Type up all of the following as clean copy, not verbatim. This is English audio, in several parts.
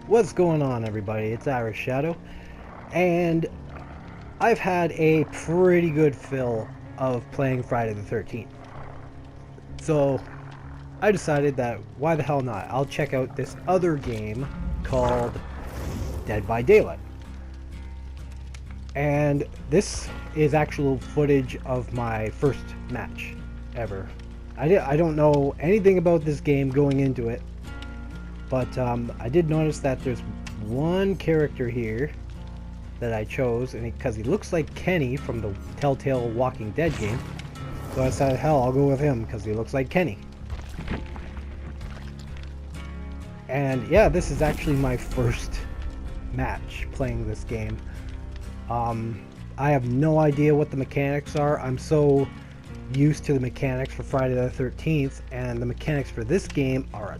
What's going on, everybody? It's Irish Shadow, and I've had a pretty good fill of playing Friday the 13th. So I decided that why the hell not? I'll check out this other game called Dead by Daylight. And this is actual footage of my first match ever. I don't know anything about this game going into it, but I did notice that there's one character here that I chose, and because he looks like Kenny from the Telltale Walking Dead game, so I said, hell, I'll go with him because he looks like Kenny. And yeah, this is actually my first match playing this game. I have no idea what the mechanics are. I'm so used to the mechanics for Friday the 13th, and the mechanics for this game are a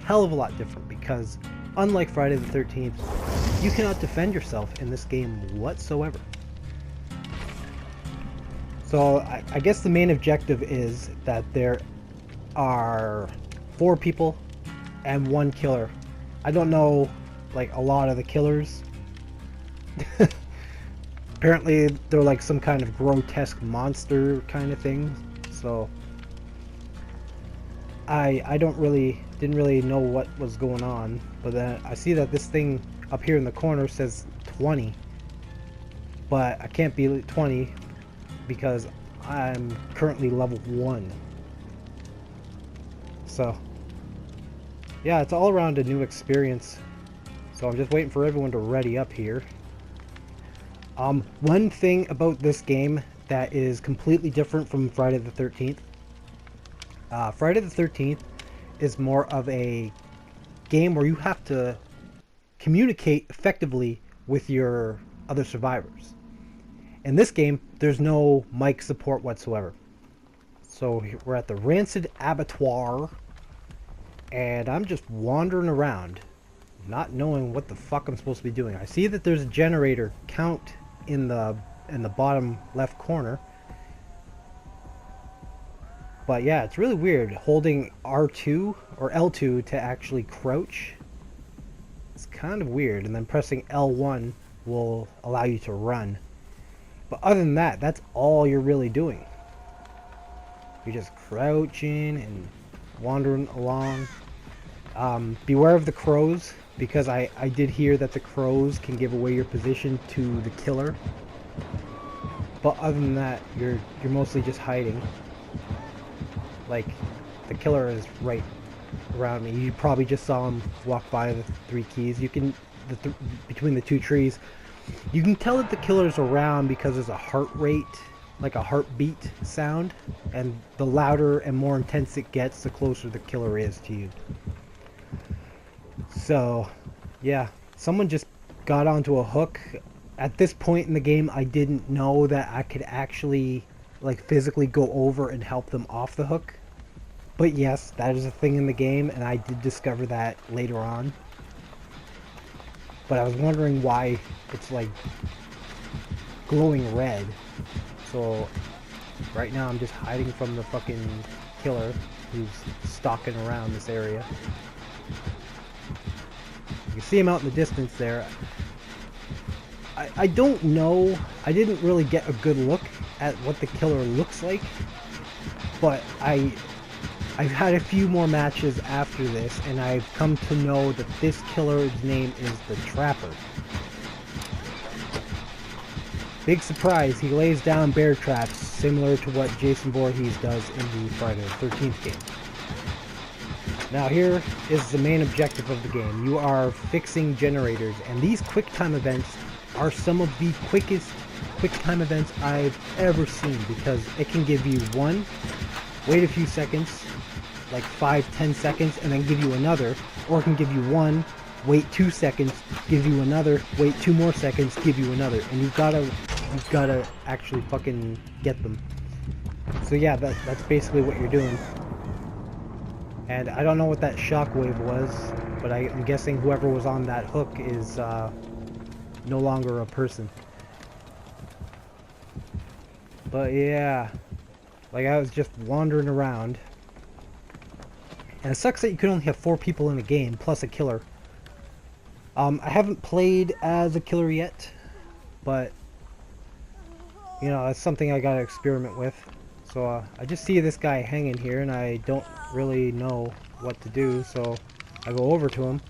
hell of a lot different because unlike Friday the 13th, you cannot defend yourself in this game whatsoever. So I guess the main objective is that there are 4 people and 1 killer. I don't know like a lot of the killers. Apparently they're like some kind of grotesque monster kind of thing. So I didn't really know what was going on, but then I see that this thing up here in the corner says 20, but I can't be 20 because I'm currently level 1. So yeah, it's all around a new experience. So I'm just waiting for everyone to ready up here. One thing about this game that is completely different from Friday the 13th. Friday the 13th is more of a game where you have to communicate effectively with your other survivors. In this game, there's no mic support whatsoever. So we're at the Rancid Abattoir, and I'm just wandering around, not knowing what the fuck I'm supposed to be doing. I see that there's a generator count in the bottom left corner. But yeah, it's really weird holding R2 or L2 to actually crouch. It's kind of weird, and then pressing L1 will allow you to run. But other than that, that's all you're really doing. You're just crouching and wandering along. Beware of the crows, because I did hear that the crows can give away your position to the killer. But other than that, you're mostly just hiding. Like, the killer is right around me. You probably just saw him walk by the 3 keys. You can, between the 2 trees, you can tell that the killer's around because there's a heart rate, like a heartbeat sound. And the louder and more intense it gets, the closer the killer is to you. So, yeah, someone just got onto a hook. At this point in the game, I didn't know that I could actually, like, physically go over and help them off the hook. But yes, that is a thing in the game, and I did discover that later on. But I was wondering why it's, like, glowing red. So, right now I'm just hiding from the fucking killer who's stalking around this area. You can see him out in the distance there. I don't know. I didn't really get a good look at what the killer looks like. But I've had a few more matches after this, and I've come to know that this killer's name is the Trapper. Big surprise, he lays down bear traps similar to what Jason Voorhees does in the Friday the 13th game. Now here is the main objective of the game. You are fixing generators, and these quick time events are some of the quickest quick time events I've ever seen, because it can give you one, wait a few seconds, like 5-10 seconds, and then give you another, or it can give you one, wait 2 seconds, give you another, wait 2 more seconds, give you another, and you've gotta actually fucking get them. So yeah, that's basically what you're doing. And I don't know what that shockwave was, but I'm guessing whoever was on that hook is no longer a person. But yeah, like I was just wandering around. And it sucks that you can only have 4 people in the game, plus a killer. I haven't played as a killer yet, but you know, it's something I gotta experiment with. So I just see this guy hanging here and I don't really know what to do, so I go over to him.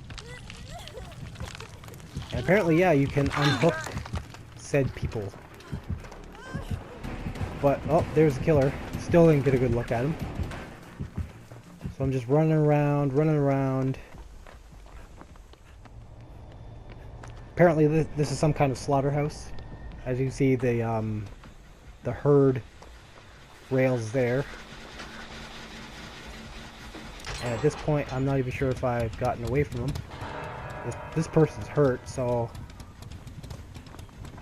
And apparently, yeah, you can unhook said people. But, oh, there's the killer. Still didn't get a good look at him. So I'm just running around, running around. Apparently this is some kind of slaughterhouse. As you can see, the herd rails there. And at this point, I'm not even sure if I've gotten away from him. This person's hurt, so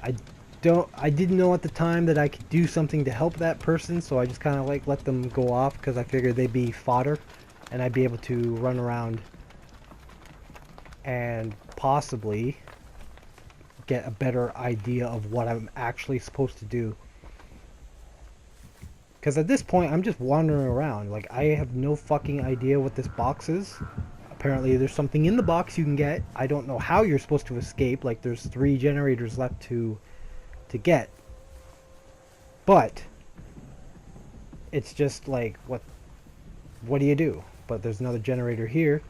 I didn't know at the time that I could do something to help that person, so I just kind of like let them go off because I figured they'd be fodder and I'd be able to run around and possibly get a better idea of what I'm actually supposed to do. Because at this point, I'm just wandering around. Like, I have no fucking idea what this box is. Apparently, there's something in the box you can get. I don't know how you're supposed to escape. Like, there's 3 generators left to get. But it's just like, what do you do? But there's another generator here.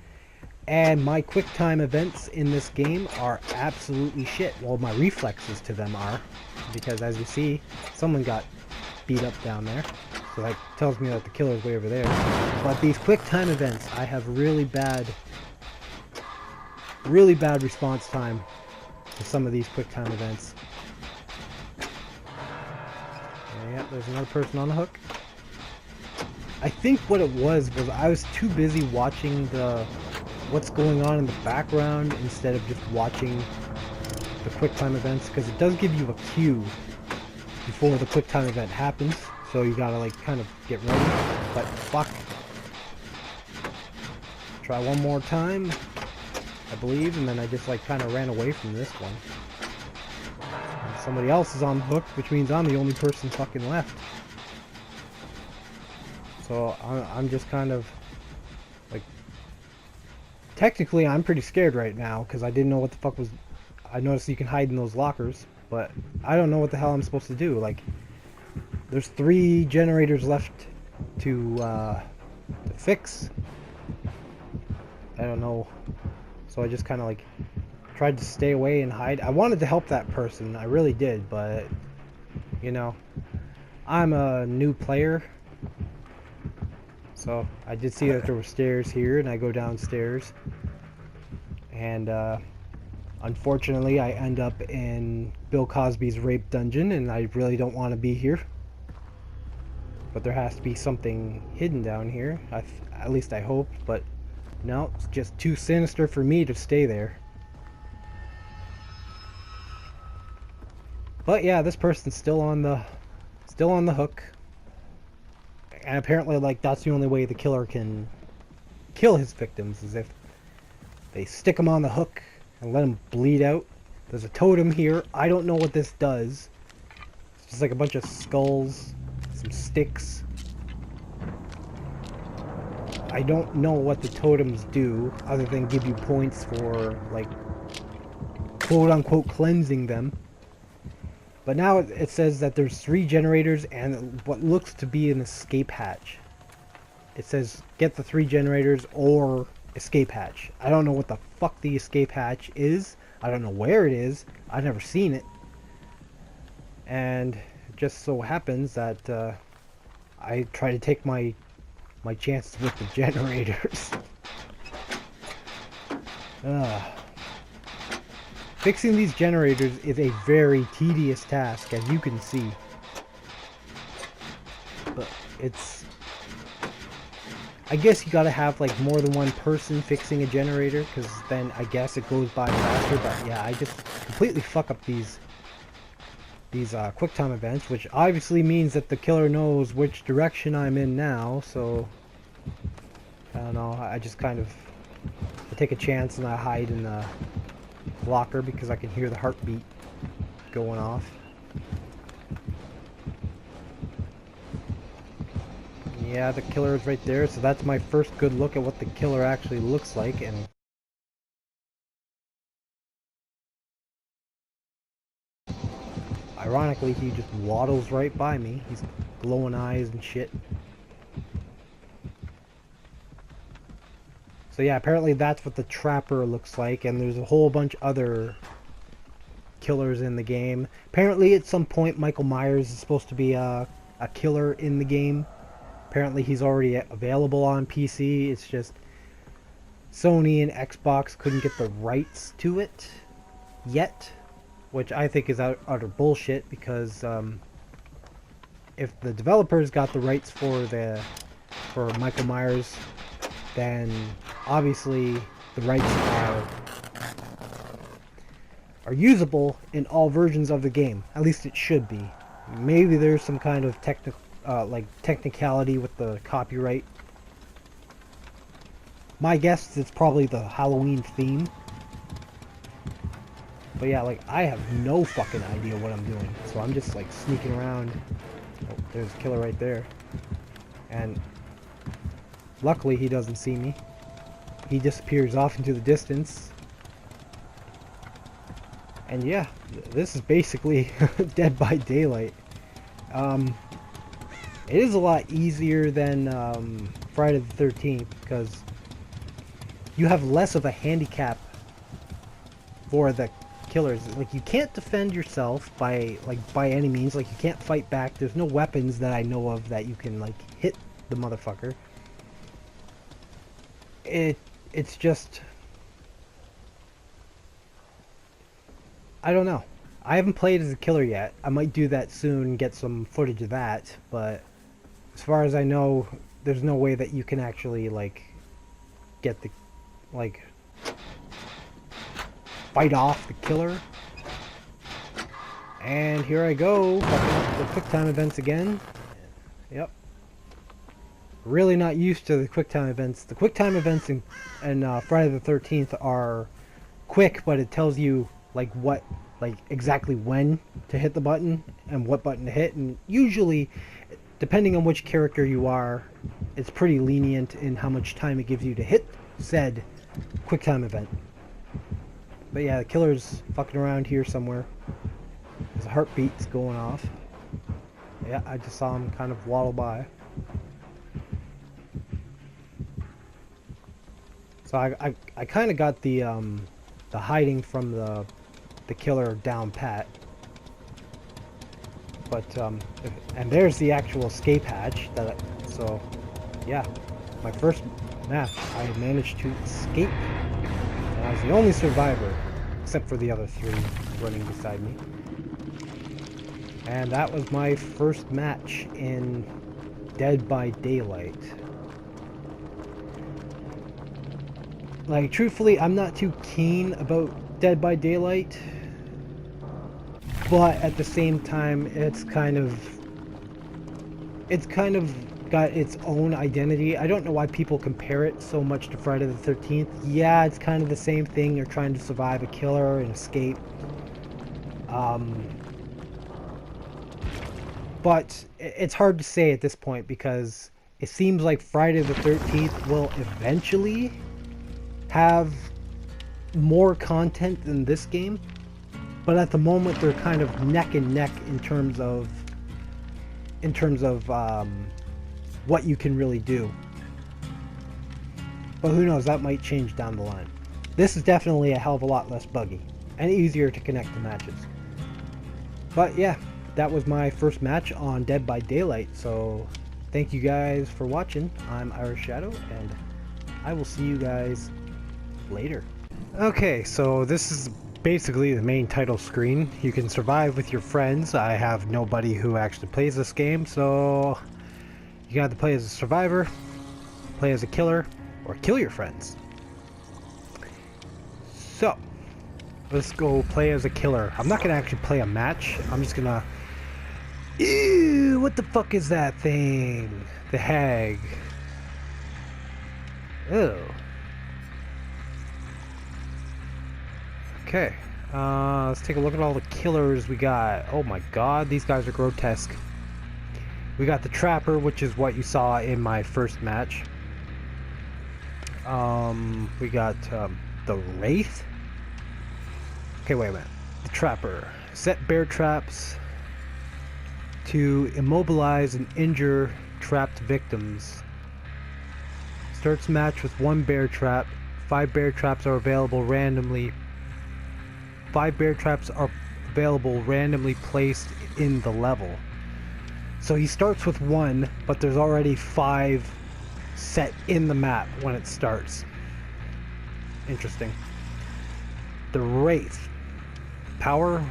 And my quick time events in this game are absolutely shit. Well, my reflexes to them are. Because as you see, someone got beat up down there. So that tells me that the killer's way over there. But these quick time events, I have really bad response time to some of these quick time events. Yeah, there's another person on the hook. I think what it was I was too busy watching what's going on in the background instead of just watching the quick time events, because it does give you a cue before the quick time event happens, so you gotta like kind of get ready. But fuck. Try one more time, I believe, and then I just like kind of ran away from this one. And somebody else is on the hook, which means I'm the only person fucking left. So I'm just kind of like, technically I'm pretty scared right now because I didn't know what the fuck was. I noticed you can hide in those lockers, but I don't know what the hell I'm supposed to do. Like, there's 3 generators left to fix. I don't know. So I just kind of like tried to stay away and hide. I wanted to help that person, I really did, but you know, I'm a new player. So I did see that there were stairs here, and I go downstairs. And unfortunately, I end up in Bill Cosby's rape dungeon, and I really don't want to be here. But there has to be something hidden down here. At least I hope, but no, it's just too sinister for me to stay there. But yeah, this person's still on the hook. And apparently, like, that's the only way the killer can kill his victims, is if they stick them on the hook and let them bleed out. There's a totem here. I don't know what this does. It's just like a bunch of skulls, some sticks. I don't know what the totems do, other than give you points for, like, quote-unquote cleansing them. But now it says that there's 3 generators and what looks to be an escape hatch. It says get the 3 generators or escape hatch. I don't know what the fuck the escape hatch is. I don't know where it is. I've never seen it. And it just so happens that I try to take my chances with the generators. Fixing these generators is a very tedious task, as you can see. But it's... I guess you gotta have like more than one person fixing a generator, because then I guess it goes by faster. But yeah, I just completely fuck up these quick time events, which obviously means that the killer knows which direction I'm in now, so I don't know, I just kind of take a chance and I hide in the locker because I can hear the heartbeat going off. Yeah, the killer is right there, so that's my first good look at what the killer actually looks like. And ironically, he just waddles right by me. He's glowing eyes and shit. So yeah, apparently that's what the Trapper looks like, and there's a whole bunch other killers in the game. Apparently at some point Michael Myers is supposed to be a killer in the game. Apparently he's already available on PC. It's just Sony and Xbox couldn't get the rights to it yet, which I think is utter bullshit, because if the developers got the rights for Michael Myers, then obviously the rights are usable in all versions of the game. At least it should be. Maybe there's some kind of technicality with the copyright. My guess is it's probably the Halloween theme. But yeah, like, I have no fucking idea what I'm doing. So I'm just like sneaking around. Oh, there's a killer right there. And luckily he doesn't see me. He disappears off into the distance. And yeah, this is basically Dead by Daylight. It is a lot easier than Friday the 13th, because you have less of a handicap for the killers. Like, you can't defend yourself by any means. Like, you can't fight back. There's no weapons that I know of that you can like hit the motherfucker. It's just, I don't know. I haven't played as a killer yet. I might do that soon and get some footage of that, but as far as I know, there's no way that you can actually like get the fight off the killer. And here I go, fucking up the QuickTime events again. Yep. Really not used to the QuickTime events. The QuickTime events in Friday the 13th are quick, but it tells you like exactly when to hit the button and what button to hit, and usually, depending on which character you are, it's pretty lenient in how much time it gives you to hit said QuickTime event. But yeah, the killer's fucking around here somewhere. His heartbeat's going off. Yeah, I just saw him kind of waddle by. So I kind of got the hiding from the killer down pat. But and there's the actual escape hatch. So yeah, my first match I managed to escape, and I was the only survivor, except for the other three running beside me. And that was my first match in Dead by Daylight. Like, truthfully, I'm not too keen about Dead by Daylight, but at the same time, it's kind of got its own identity. I don't know why people compare it so much to Friday the 13th. Yeah, it's kind of the same thing. You're trying to survive a killer and escape. But it's hard to say at this point, because it seems like Friday the 13th will eventually have more content than this game, but at the moment they're kind of neck and neck in terms of what you can really do. But who knows, that might change down the line. This is definitely a hell of a lot less buggy and easier to connect to matches. But yeah, that was my first match on Dead by Daylight. So thank you guys for watching. I'm Irish Shadow, and I will see you guys later. Okay, so this is basically the main title screen. You can survive with your friends. I have nobody who actually plays this game, so you got to play as a survivor, play as a killer, or kill your friends. So let's go play as a killer. I'm not gonna actually play a match. I'm just gonna... Ew, what the fuck is that thing? The hag. Ew. Okay, let's take a look at all the killers we got. Oh my god, these guys are grotesque. We got the Trapper, which is what you saw in my first match. We got the Wraith. Okay, wait a minute. The Trapper. Set bear traps. to immobilize and injure trapped victims. Starts match with 1 bear trap. 5 bear traps are available randomly. 5 bear traps are available randomly placed in the level. So he starts with 1, but there's already 5 set in the map when it starts. Interesting. The Wraith. Power,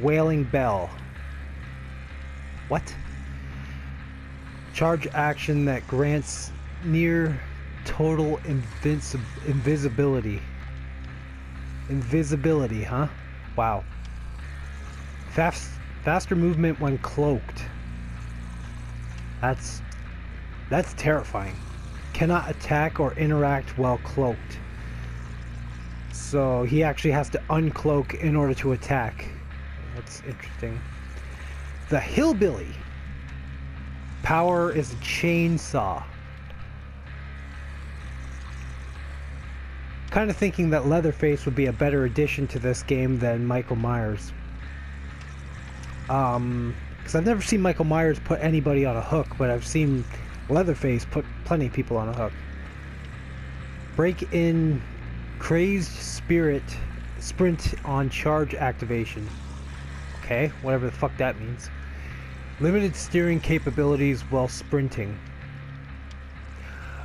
Wailing Bell. What? Charge action that grants near total invisibility. Invisibility, huh? Wow. Faster movement when cloaked. That's terrifying. Cannot attack or interact while cloaked. So he actually has to uncloak in order to attack. That's interesting. The Hillbilly. Power is a chainsaw. Kind of thinking that Leatherface would be a better addition to this game than Michael Myers. Because I've never seen Michael Myers put anybody on a hook, but I've seen Leatherface put plenty of people on a hook. Break in Crazed Spirit Sprint on charge activation. Okay, whatever the fuck that means. Limited steering capabilities while sprinting.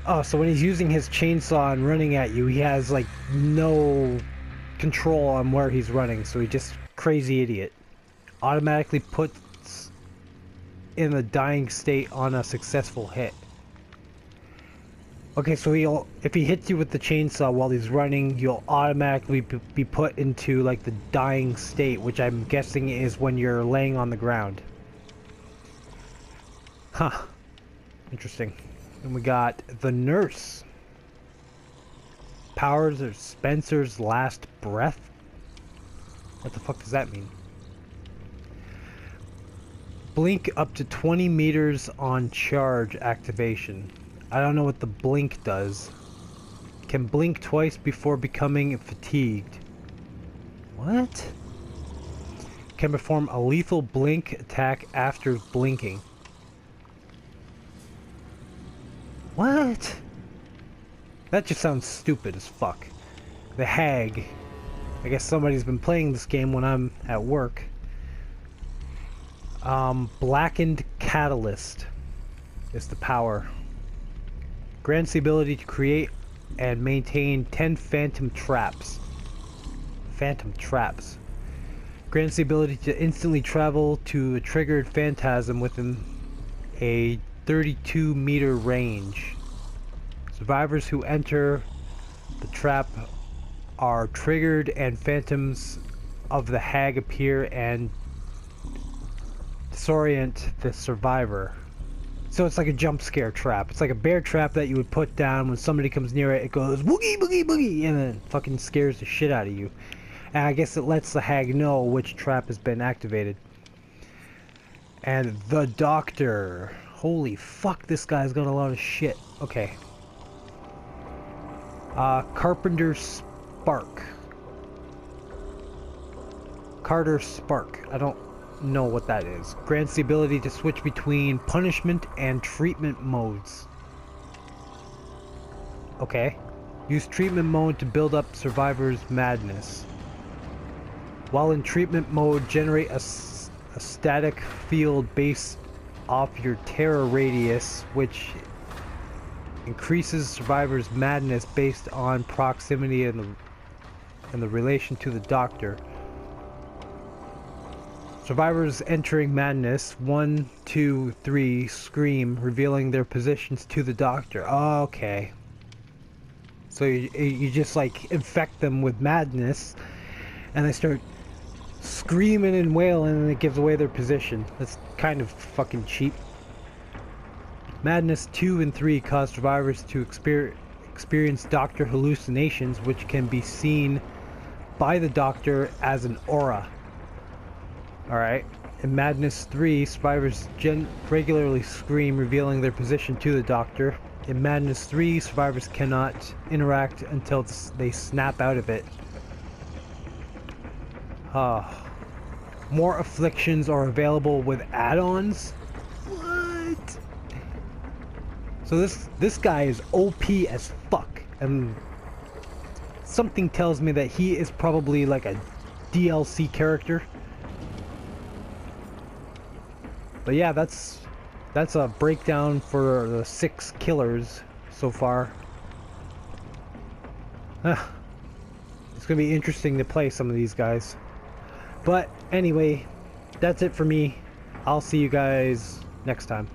Oh, so when he's using his chainsaw and running at you, he has like no control on where he's running, so he's just crazy idiot. Automatically puts in a dying state on a successful hit. Okay, so if he hits you with the chainsaw while he's running, you'll automatically be put into like the dying state, which I'm guessing is when you're laying on the ground. Huh. Interesting. And we got the Nurse. Powers of Spencer's last breath? What the fuck does that mean? Blink up to 20 meters on charge activation. I don't know what the blink does. Can blink twice before becoming fatigued. What? Can perform a lethal blink attack after blinking. What? That just sounds stupid as fuck. The Hag. I guess somebody's been playing this game when I'm at work. Blackened Catalyst is the power. Grants the ability to create and maintain 10 phantom traps. Phantom traps. Grants the ability to instantly travel to a triggered phantasm within a 32-meter range. Survivors who enter the trap are triggered and phantoms of the Hag appear and disorient the survivor. So it's like a jump scare trap. It's like a bear trap that you would put down when somebody comes near it. It goes boogie boogie boogie and then fucking scares the shit out of you. And I guess it lets the Hag know which trap has been activated. And the Doctor. Holy fuck, this guy's got a lot of shit. Okay. Carpenter Spark. Carter Spark. I don't know what that is. Grants the ability to switch between punishment and treatment modes. Okay. Use treatment mode to build up survivors' madness. While in treatment mode, generate a static field based off your terror radius, which increases survivors' madness based on proximity and the relation to the Doctor. Survivors entering madness, 1, 2, 3, scream, revealing their positions to the Doctor. Oh, okay. So you just like infect them with madness, and they start screaming and wailing, and it gives away their position. That's kind of fucking cheap. Madness 2 and 3 cause survivors to experience Doctor hallucinations, which can be seen by the Doctor as an aura. Alright. In Madness 3, survivors regularly scream, revealing their position to the Doctor. In Madness 3, survivors cannot interact until they snap out of it. more afflictions are available with add-ons. What? So this guy is OP as fuck, and something tells me that he is probably like a DLC character. But yeah, that's a breakdown for the 6 killers so far. It's gonna be interesting to play some of these guys. But anyway, that's it for me. I'll see you guys next time.